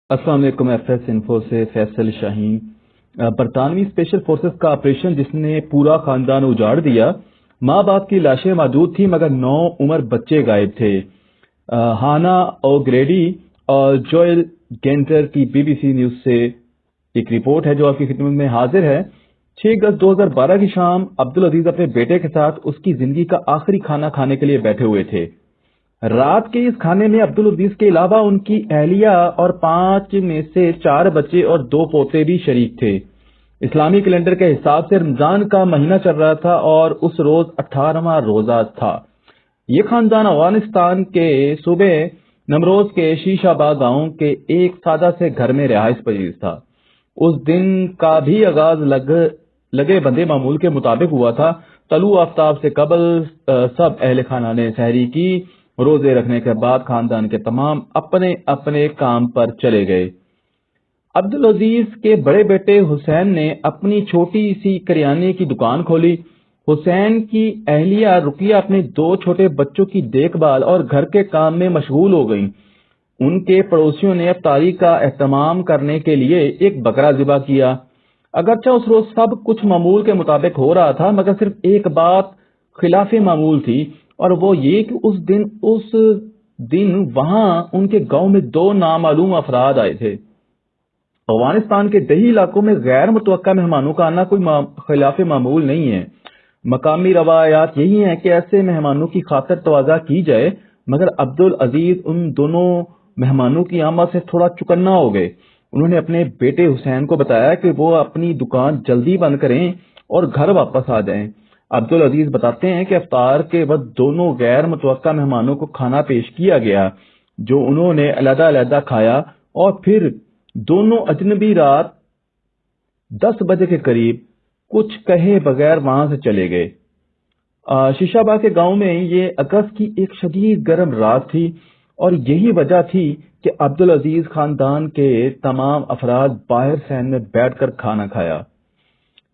السلام علیکم۔ F S info سے فیصل شاہین۔ برطانوی اسپیشل فورسز کا آپریشن جس نے پورا خاندان اجاڑ دیا، ماں باپ کی لاشیں موجود تھیں مگر 9 عمر بچے غائب تھے۔ ہانا اوگریڈی اور جوئل گینٹر کی بی بی سی نیوز سے ایک رپورٹ ہے جو آپ کی خدمت میں حاضر ہے۔ 6 اگست 2012 کی شام عبدالعزیز اپنے بیٹے کے ساتھ اس کی زندگی کا آخری کھانا کھانے کے لیے بیٹھے ہوئے تھے۔ رات کے اس کھانے میں عبدالعزیز کے علاوہ ان کی اہلیہ اور 5 میں سے 4 بچے اور 2 پوتے بھی شریک تھے۔ اسلامی کیلنڈر کے حساب سے رمضان کا مہینہ چل رہا تھا اور اس روز 18واں روزہ تھا۔ یہ خاندان افغانستان کے صوبے نمروز کے شیش آباد گاؤں کے ایک سادہ سے گھر میں رہائش پذیر تھا۔ اس دن کا بھی آغاز لگے بندے معمول کے مطابق ہوا تھا۔ طلوع آفتاب سے قبل سب اہل خانہ نے سحری کی۔ روزے رکھنے کے بعد خاندان کے تمام اپنے اپنے کام پر چلے گئے۔ عبدالعزیز کے بڑے بیٹے حسین نے اپنی چھوٹی سی کریانے کی دکان کھولی۔ حسین کی اہلیہ رقیہ اپنے 2 چھوٹے بچوں کی دیکھ بھال اور گھر کے کام میں مشغول ہو گئیں۔ ان کے پڑوسیوں نے افطاری کا اہتمام کرنے کے لیے ایک بکرا ذبح کیا۔ اگرچہ اس روز سب کچھ معمول کے مطابق ہو رہا تھا مگر صرف ایک بات خلاف معمول تھی، اور وہ یہ کہ اس دن وہاں ان کے گاؤں میں 2 نامعلوم افراد آئے تھے۔ افغانستان کے دیہی علاقوں میں غیر متوقع مہمانوں کا آنا کوئی خلاف معمول نہیں ہے۔ مقامی روایات یہی ہیں کہ ایسے مہمانوں کی خاطر تواضع کی جائے، مگر عبدالعزیز ان دونوں مہمانوں کی آمد سے تھوڑا چکنا ہو گئے۔ انہوں نے اپنے بیٹے حسین کو بتایا کہ وہ اپنی دکان جلدی بند کریں اور گھر واپس آ جائیں۔ عبدالعزیز بتاتے ہیں کہ افطار کے وقت دونوں غیر متوقع مہمانوں کو کھانا پیش کیا گیا جو انہوں نے علیحدہ علیحدہ کھایا، اور پھر دونوں اجنبی رات 10 بجے کے قریب کچھ کہے بغیر وہاں سے چلے گئے۔ شیشہ باغ کے گاؤں میں یہ اگست کی ایک شدید گرم رات تھی، اور یہی وجہ تھی کہ عبدالعزیز خاندان کے تمام افراد باہر صحن میں بیٹھ کر کھانا کھایا۔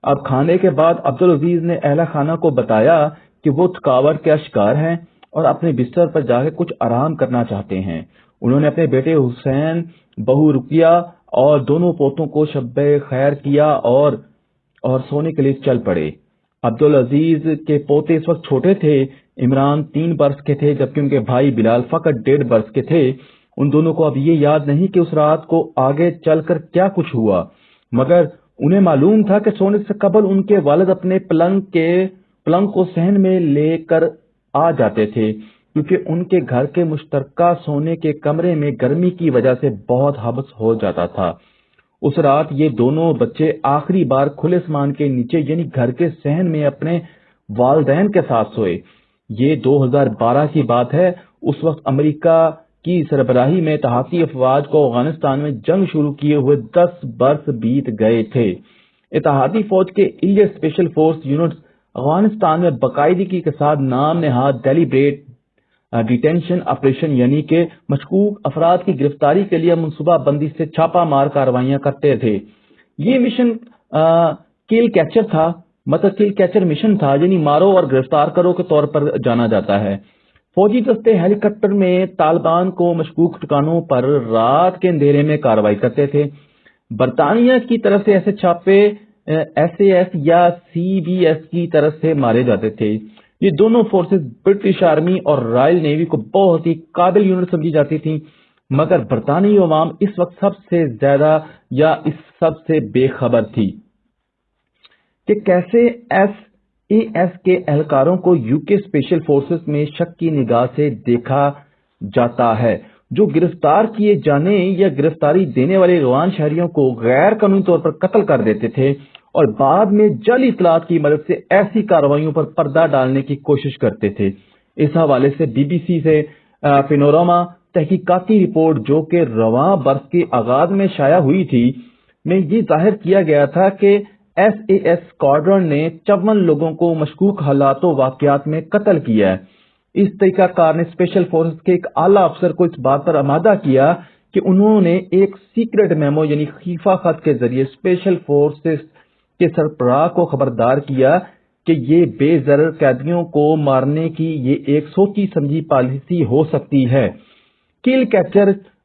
اب کھانے کے بعد عبدالعزیز نے اہل خانہ کو بتایا کہ وہ تھکاوٹ کا شکار ہیں اور اپنے بستر پر جا کے کچھ آرام کرنا چاہتے ہیں۔ انہوں نے اپنے بیٹے حسین، بہو رقیہ اور دونوں پوتوں کو شب خیر کیا اور سونے کے لیے چل پڑے۔ عبدالعزیز کے پوتے اس وقت چھوٹے تھے۔ عمران 3 برس کے تھے جبکہ ان کے بھائی بلال فقط 1.5 برس کے تھے۔ ان دونوں کو اب یہ یاد نہیں کہ اس رات کو آگے چل کر کیا کچھ ہوا، مگر انہیں معلوم تھا کہ سونے سے قبل ان کے والد اپنے پلنگ کو صحن میں لے کر آ جاتے تھے، کیونکہ ان کے گھر کے مشترکہ سونے کے کمرے میں گرمی کی وجہ سے بہت حبس ہو جاتا تھا۔ اس رات یہ دونوں بچے آخری بار کھلے آسمان کے نیچے یعنی گھر کے صحن میں اپنے والدین کے ساتھ سوئے۔ یہ 2012 کی بات ہے۔ اس وقت امریکہ کی سربراہی میں اتحادی افواج کو افغانستان میں جنگ شروع کیے ہوئے 10 برس بیت گئے تھے۔ اتحادی فوج کے elite special force units Afghanistan میں باقاعدگی کے ساتھ نام نہاد ڈیلیبریٹ ڈیٹینشن آپریشن یعنی کہ مشکوک افراد کی گرفتاری کے لیے منصوبہ بندی سے چھاپا مار کارروائیاں کرتے تھے۔ یہ مشن کل کیچر تھا، کل کیچر مشن تھا، یعنی مارو اور گرفتار کرو کے طور پر جانا جاتا ہے۔ فوجی دستے ہیلی کاپٹر میں طالبان کو مشکوک ٹھکانوں پر رات کے اندھیرے میں کارروائی کرتے تھے۔ برطانیہ کی طرف سے ایسے چھاپے ایس اے ایس یا سی بی ایس کی طرف سے مارے جاتے تھے۔ یہ دونوں فورسز برٹش آرمی اور رائل نیوی کو بہت ہی قابل یونٹ سمجھی جاتی تھیں، مگر برطانوی عوام اس وقت سب سے زیادہ یا اس سب سے بے خبر تھی کہ کیسے ایس اے ایس کے اہلکاروں کو یو کے اسپیشل فورسز میں شک کی نگاہ سے دیکھا جاتا ہے، جو گرفتار کیے جانے یا گرفتاری دینے والے افغان شہریوں کو غیر قانونی طور پر قتل کر دیتے تھے اور بعد میں جعلی اطلاعات کی مدد سے ایسی کارروائیوں پر پردہ ڈالنے کی کوشش کرتے تھے۔ اس حوالے سے بی بی سی سے پینورما تحقیقاتی رپورٹ جو کہ رواں برس کے آغاز میں شائع ہوئی تھی میں یہ ظاہر کیا گیا تھا کہ ایس اے ایس اسکواڈرن نے 54 لوگوں کو مشکوک حالات و واقعات میں قتل کیا ہے۔ اس طریقہ کار نے اسپیشل فورسز کے ایک اعلیٰ افسر کو اس بات پر آمادہ کیا کہ انہوں نے ایک سیکرٹ میمو یعنی خفیہ خط کے ذریعے اسپیشل فورسز کے سربراہ کو خبردار کیا کہ یہ بے ضرر قیدیوں کو مارنے کی یہ ایک سوچی سمجھی پالیسی ہو سکتی ہے۔ کل کیچر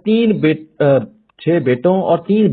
3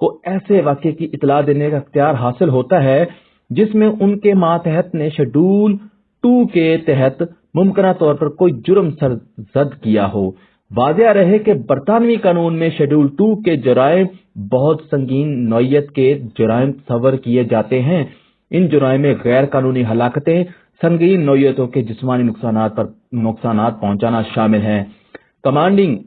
کو ایسے واقعے کی اطلاع دینے کا اختیار حاصل ہوتا ہے جس میں ان کے ماتحت نے شیڈول 2 کے تحت ممکنہ طور پر کوئی جرم سرزد کیا ہو۔ واضح رہے کہ برطانوی قانون میں شیڈول 2 کے جرائم بہت سنگین نوعیت کے جرائم تصور کیے جاتے ہیں۔ ان جرائم میں غیر قانونی ہلاکتیں، سنگین نوعیتوں کے جسمانی نقصانات پہنچانا شامل ہیں۔ کمانڈنگ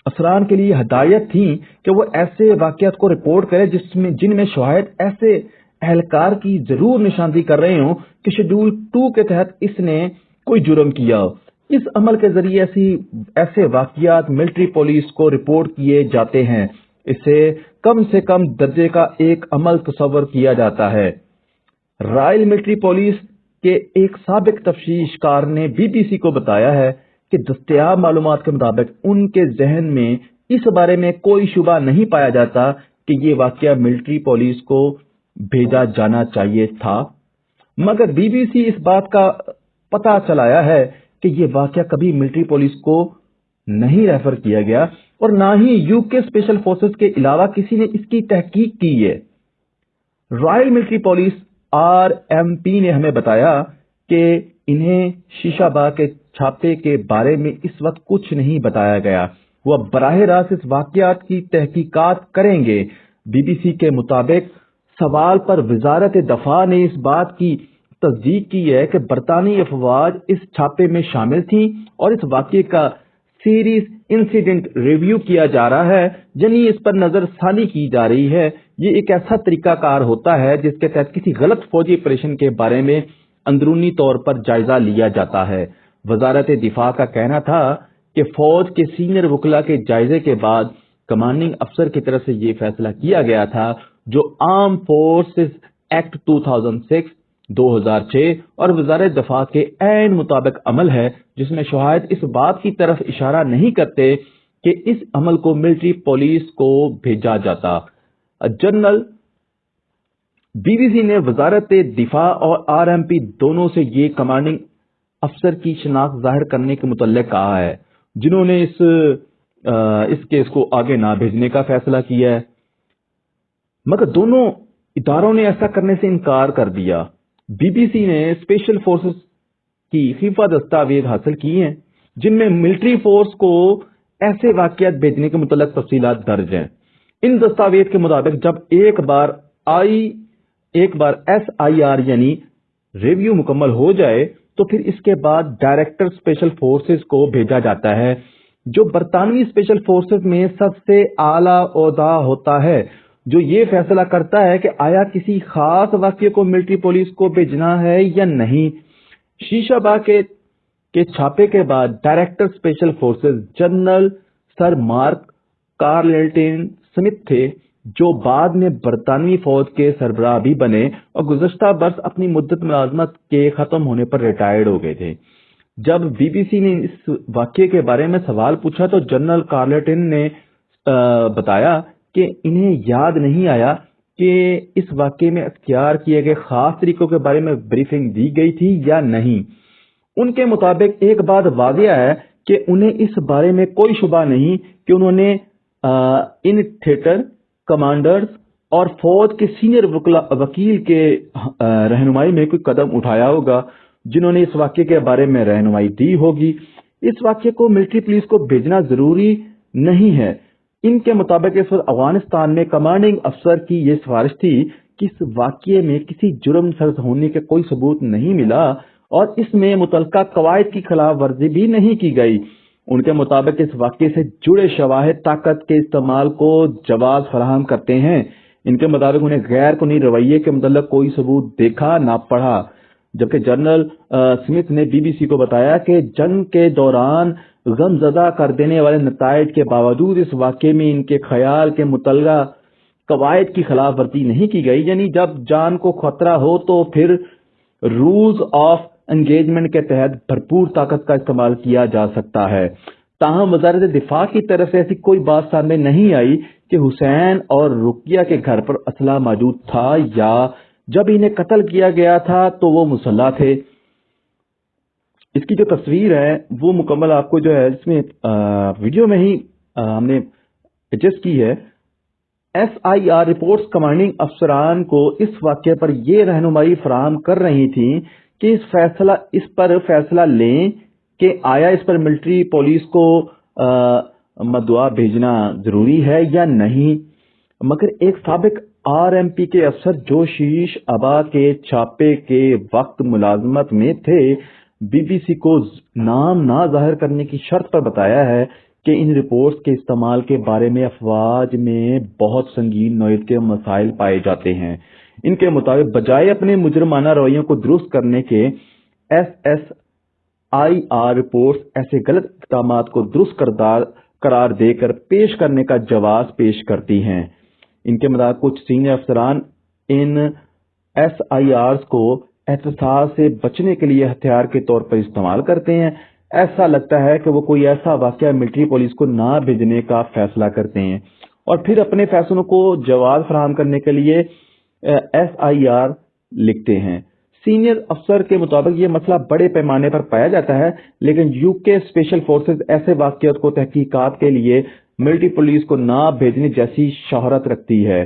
افسران کے لیے ہدایت تھی کہ وہ ایسے واقعات کو رپورٹ کریں جن میں شواہد ایسے اہلکار کی ضرور نشاندہی کر رہے ہوں کہ شیڈول 2 کے تحت اس نے کوئی جرم کیا ہو۔ اس عمل کے ذریعے ایسے واقعات ملٹری پولیس کو رپورٹ کیے جاتے ہیں۔ اسے سے کم درجے کا ایک عمل تصور کیا جاتا ہے۔ رائل ملٹری پولیس کے ایک سابق تفتیش کار نے BBC کو بتایا ہے کہ دستیاب معلومات کے مطابق ان کے ذہن میں اس بارے میں کوئی شبہ نہیں پایا جاتا کہ یہ واقعہ ملٹری پولیس کو بھیجا جانا چاہیے تھا، مگر BBC اس بات کا پتہ چلایا ہے کہ یہ واقعہ کبھی ملٹری پولیس کو نہیں ریفر کیا گیا اور نہ ہی UK اسپیشل فورسز کے علاوہ کسی نے اس کی تحقیق کی ہے۔ رائل ملٹری پولیس RMP نے ہمیں بتایا کہ انہیں شیشہ باغ کے چھاپے کے بارے میں اس وقت کچھ نہیں بتایا گیا، وہ براہ راست اس واقعات کی تحقیقات کریں گے۔ BBC کے مطابق سوال پر وزارت دفاع نے اس بات کی تصدیق کی ہے کہ برطانوی افواج اس چھاپے میں شامل تھیں اور اس واقعے کا سیریز انسیڈنٹ ریویو کیا جا رہا ہے، یعنی اس پر نظر ثانی کی جا رہی ہے۔ یہ ایک ایسا طریقہ کار ہوتا ہے جس کے تحت کسی غلط فوجی آپریشن کے بارے میں اندرونی طور پر جائزہ لیا جاتا ہے۔ وزارت دفاع کا کہنا تھا کہ فوج کے سینئر وکلاء کے جائزے کے بعد کمانڈنگ افسر کی طرف سے یہ فیصلہ کیا گیا تھا، جو آرم فورسز ایکٹ 2006 اور وزارت دفاع کے عین مطابق عمل ہے، جس میں شواہد اس بات کی طرف اشارہ نہیں کرتے کہ اس عمل کو ملٹری پولیس کو بھیجا جاتا۔ جنرل BBC نے وزارت دفاع اور RMP دونوں سے یہ کمانڈنگ افسر کی شناخت ظاہر کرنے کے متعلق کہا ہے، جنہوں نے اس کیس کو آگے نہ بھیجنے کا فیصلہ کیا ہے، مگر دونوں اداروں نے ایسا کرنے سے انکار کر دیا۔ BBC نے اسپیشل فورسز کی خفیہ دستاویز حاصل کی ہیں جن میں ملٹری فورس کو ایسے واقعات بھیجنے کے متعلق تفصیلات درج ہیں۔ ان دستاویز کے مطابق جب ایک بار SIR یعنی ریویو مکمل ہو جائے تو پھر اس کے بعد ڈائریکٹر اسپیشل فورسز کو بھیجا جاتا ہے، جو برطانوی اسپیشل فورسز میں سب سے اعلیٰ عہدہ ہوتا ہے، جو یہ فیصلہ کرتا ہے کہ آیا کسی خاص واقعے کو ملٹری پولیس کو بھیجنا ہے یا نہیں۔ شیشہ باغ کے چھاپے کے بعد director special forces general sir mark Carlton Smith تھے، جو بعد میں برطانوی فوج کے سربراہ بھی بنے اور گزشتہ برس اپنی مدت ملازمت کے ختم ہونے پر ریٹائرڈ ہو گئے تھے۔ جب BBC نے اس واقعے کے بارے میں سوال پوچھا تو جنرل کارلٹن نے بتایا کہ انہیں یاد نہیں آیا کہ اس واقعے میں اختیار کیے گئے خاص طریقوں کے بارے میں بریفنگ دی گئی تھی یا نہیں۔ ان کے مطابق ایک بات واضح ہے کہ انہیں اس بارے میں کوئی شبہ نہیں کہ انہوں نے ان تھیٹر کمانڈرز اور فوج کے سینئر وکیل کے رہنمائی میں کوئی قدم اٹھایا ہوگا جنہوں نے اس واقعے کے بارے میں رہنمائی دی ہوگی۔ اس واقعے کو ملٹری پولیس کو بھیجنا ضروری نہیں ہے۔ ان کے مطابق اس وقت افغانستان میں کمانڈنگ افسر کی یہ سفارش تھی کہ اس واقعے میں کسی جرم سرزد ہونے کے کوئی ثبوت نہیں ملا اور اس میں متعلقہ قواعد کی خلاف ورزی بھی نہیں کی گئی۔ ان کے مطابق اس واقعے سے جڑے شواہد طاقت کے استعمال کو جواز فراہم کرتے ہیں۔ ان کے مطابق انہیں غیر قانونی رویے کے متعلق کوئی ثبوت دیکھا نہ پڑا، جبکہ جنرل سمتھ نے BBC کو بتایا کہ جنگ کے دوران غم زدہ کر دینے والے نتائج کے باوجود اس واقعے میں ان کے خیال کے متعلقہ قواعد کی خلاف ورزی نہیں کی گئی، یعنی جب جان کو خطرہ ہو تو پھر رولز آف انگیجمنٹ کے تحت بھرپور طاقت کا استعمال کیا جا سکتا ہے۔ تاہم وزارت دفاع کی طرف سے ایسی کوئی بات سامنے نہیں آئی کہ حسین اور رقیہ کے گھر پر اسلحہ موجود تھا یا جب انہیں قتل کیا گیا تھا تو وہ مسلح تھے۔ اس کی جو تصویر ہے وہ مکمل آپ کو جو ہے اس میں ویڈیو میں ہی ہم نے ایڈجسٹ کی ہے، SIR رپورٹس کمانڈنگ افسران کو اس واقعے پر یہ رہنمائی فراہم کر رہی تھیں کہ اس پر فیصلہ لیں کہ آیا اس پر ملٹری پولیس کو مدعا بھیجنا ضروری ہے یا نہیں، مگر ایک سابق RMP کے افسر جو شیش ابا کے چھاپے کے وقت ملازمت میں تھے، BBC کو نام نہ ظاہر کرنے کی شرط پر بتایا ہے کہ ان رپورٹس کے استعمال کے بارے میں افواج میں بہت سنگین نوعیت کے مسائل پائے جاتے ہیں۔ ان کے مطابق بجائے اپنے مجرمانہ رویوں کو درست کرنے کے، SSIR رپورٹس ایسے غلط اقدامات کو درست قرار دے کر پیش کرنے کا جواز پیش کرتی ہیں۔ ان کے مطابق کچھ سینئر افسران ان SIRs کو احتساب سے بچنے کے لیے ہتھیار کے طور پر استعمال کرتے ہیں۔ ایسا لگتا ہے کہ وہ کوئی ایسا واقعہ ملٹری پولیس کو نہ بھیجنے کا فیصلہ کرتے ہیں اور پھر اپنے فیصلوں کو جواز فراہم کرنے کے لیے SIR لکھتے ہیں۔ سینئر افسر کے مطابق یہ مسئلہ بڑے پیمانے پر پایا جاتا ہے، لیکن UK اسپیشل فورسز ایسے واقعات کو تحقیقات کے لیے ملٹری پولیس کو نہ بھیجنے جیسی شہرت رکھتی ہے۔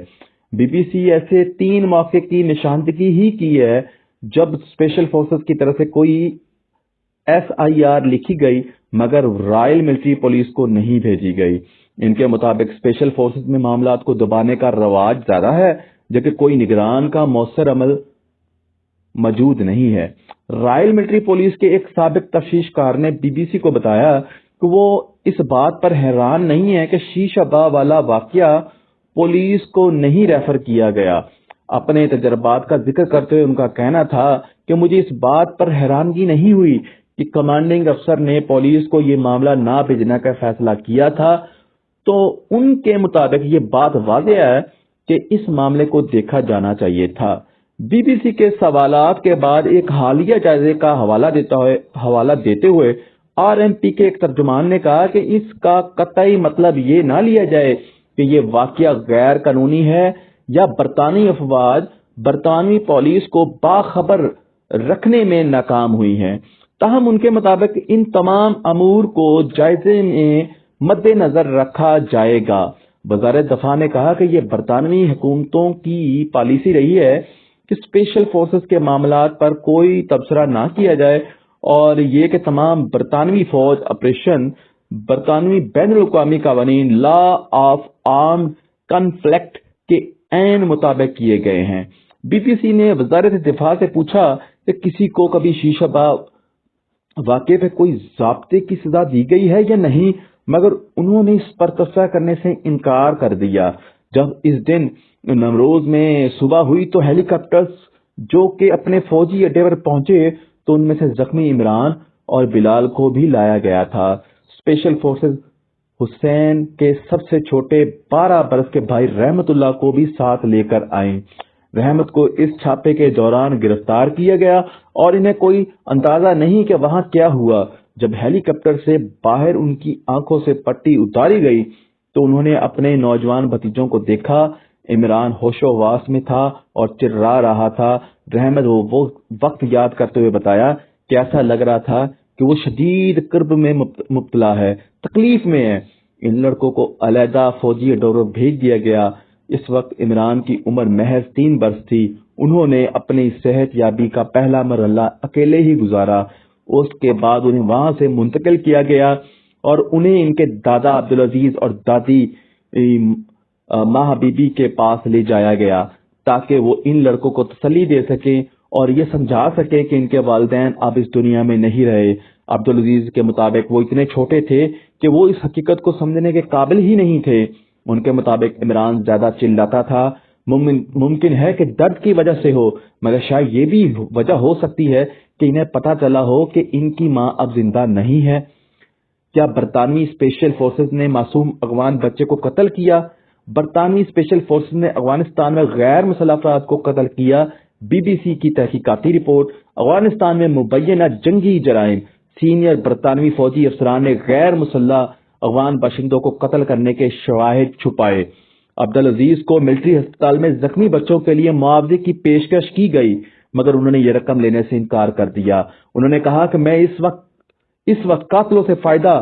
BBC ایسے 3 مواقع کی نشاندہی ہی کی ہے جب اسپیشل فورسز کی طرف سے کوئی SIR لکھی گئی مگر رائل ملٹری پولیس کو نہیں بھیجی گئی۔ ان کے مطابق اسپیشل فورسز میں معاملات کو دبانے کا رواج زیادہ ہے جبکہ کوئی نگران کا مؤثر عمل موجود نہیں ہے۔ رائل ملٹری پولیس کے ایک سابق تفتیش کار نے BBC کو بتایا کہ وہ اس بات پر حیران نہیں ہے کہ شیشہ با والا واقعہ پولیس کو نہیں ریفر کیا گیا۔ اپنے تجربات کا ذکر کرتے ہوئے ان کا کہنا تھا کہ مجھے اس بات پر حیرانگی نہیں ہوئی کہ کمانڈنگ افسر نے پولیس کو یہ معاملہ نہ بھیجنے کا فیصلہ کیا تھا، تو ان کے مطابق یہ بات واضح ہے کہ اس معاملے کو دیکھا جانا چاہیے تھا۔ BBC کے سوالات کے بعد ایک حالیہ جائزے کا حوالہ دیتے ہوئے RMP کے ایک ترجمان نے کہا کہ اس کا قطعی مطلب یہ نہ لیا جائے کہ یہ واقعہ غیر قانونی ہے یا برطانوی افواج برطانوی پولیس کو باخبر رکھنے میں ناکام ہوئی ہیں، تاہم ان کے مطابق ان تمام امور کو جائزے میں مد نظر رکھا جائے گا۔ وزارت دفاع نے کہا کہ یہ برطانوی حکومتوں کی پالیسی رہی ہے کہ اسپیشل فورسز کے معاملات پر کوئی تبصرہ نہ کیا جائے اور یہ کہ تمام برطانوی فوج آپریشن برطانوی بین الاقوامی قوانین لا آف آرمڈ کنفلکٹ کے عین مطابق کیے گئے ہیں۔ BBC نے وزارت دفاع سے پوچھا کہ کسی کو کبھی شیشہ با واقعے پہ کوئی ضابطے کی سزا دی گئی ہے یا نہیں، مگر انہوں نے اس پر تبصرہ کرنے سے انکار کر دیا۔ جب اس دن نمروز میں صبح ہوئی تو ہیلی کاپٹرز جو کہ اپنے فوجی اڈے پر پہنچے تو ان میں سے زخمی عمران اور بلال کو بھی لایا گیا تھا۔ اسپیشل فورسز حسین کے سب سے چھوٹے 12 برس کے بھائی رحمت اللہ کو بھی ساتھ لے کر آئیں۔ رحمت کو اس چھاپے کے دوران گرفتار کیا گیا اور انہیں کوئی اندازہ نہیں کہ وہاں کیا ہوا۔ جب ہیلی کاپٹر سے باہر ان کی آنکھوں سے پٹی اتاری گئی تو انہوں نے اپنے نوجوان بھتیجوں کو دیکھا۔ عمران ہوش و حواس میں تھا اور چرا رہا تھا۔ رحمت وہ وقت یاد کرتے ہوئے بتایا کہ ایسا لگ رہا تھا کہ وہ شدید کرب میں مبتلا ہے، تکلیف میں ہے۔ ان لڑکوں کو علیحدہ فوجی اڈوں پر بھیج دیا گیا۔ اس وقت عمران کی عمر محض 3 برس تھی۔ انہوں نے اپنی صحت یابی کا پہلا مرحلہ اکیلے ہی گزارا۔ اس کے بعد انہیں وہاں سے منتقل کیا گیا اور انہیں ان کے دادا عبدالعزیز اور دادی ماہ بی بی کے پاس لے جایا گیا تاکہ وہ ان لڑکوں کو تسلی دے سکیں اور یہ سمجھا سکے کہ ان کے والدین اب اس دنیا میں نہیں رہے۔ عبدالعزیز کے مطابق وہ اتنے چھوٹے تھے کہ وہ اس حقیقت کو سمجھنے کے قابل ہی نہیں تھے۔ ان کے مطابق عمران زیادہ چلاتا تھا۔ ممکن ہے کہ درد کی وجہ سے ہو، مگر شاید یہ بھی وجہ ہو سکتی ہے کہ انہیں پتہ چلا ہو کہ ان کی ماں اب زندہ نہیں ہے۔ کیا برطانوی اسپیشل فورسز نے معصوم افغان بچے کو قتل کیا؟ برطانوی اسپیشل فورسز نے افغانستان میں غیر مسلح افراد کو قتل کیا۔ BBC کی تحقیقاتی رپورٹ۔ افغانستان میں مبینہ جنگی جرائم۔ سینئر برطانوی فوجی افسران نے غیر مسلح افغان باشندوں کو قتل کرنے کے شواہد چھپائے۔ عبدالعزیز کو ملٹری ہسپتال میں زخمی بچوں کے لیے معاوضے کی پیشکش کی گئی مگر انہوں نے یہ رقم لینے سے انکار کر دیا۔ انہوں نے کہا کہ میں اس وقت قاتلوں سے فائدہ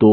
2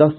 10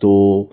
2